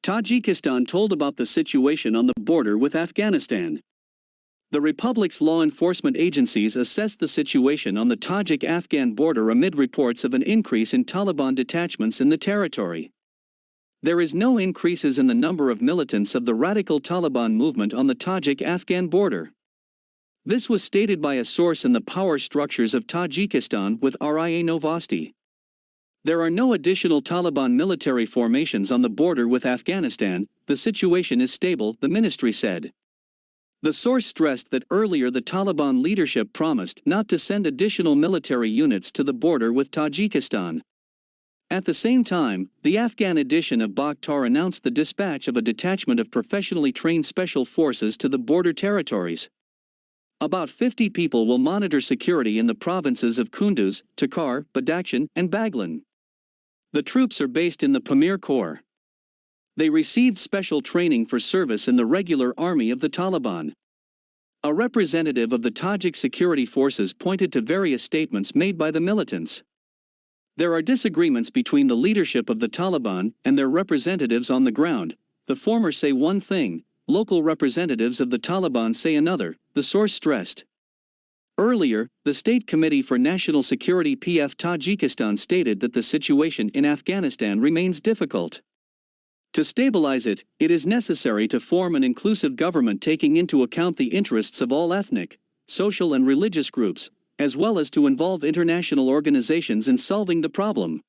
Tajikistan told about the situation on the border with Afghanistan. The republic's law enforcement agencies assessed the situation on the Tajik Afghan border amid reports of an increase in Taliban detachments in the territory. There is no increases in the number of militants of the radical Taliban movement on the Tajik Afghan border. This was stated by a source in the power structures of Tajikistan with RIA Novosti. There are no additional Taliban military formations on the border with Afghanistan. The situation is stable, the ministry said. The source stressed that earlier the Taliban leadership promised not to send additional military units to the border with Tajikistan. At the same time, the Afghan edition of Bakhtar announced the dispatch of a detachment of professionally trained special forces to the border territories. About 50 people will monitor security in the provinces of Kunduz, Takhar, Badakhshan, and Baghlan. The troops are based in the Pamir Corps. They received special training for service in the regular army of the Taliban. A representative of the Tajik security forces pointed to various statements made by the militants. There are disagreements between the leadership of the Taliban and their representatives on the ground. The former say one thing, local representatives of the Taliban say another, the source stressed. Earlier, the State Committee for National Security PF Tajikistan stated that the situation in Afghanistan remains difficult. To stabilize it, it is necessary to form an inclusive government taking into account the interests of all ethnic, social and religious groups, as well as to involve international organizations in solving the problem.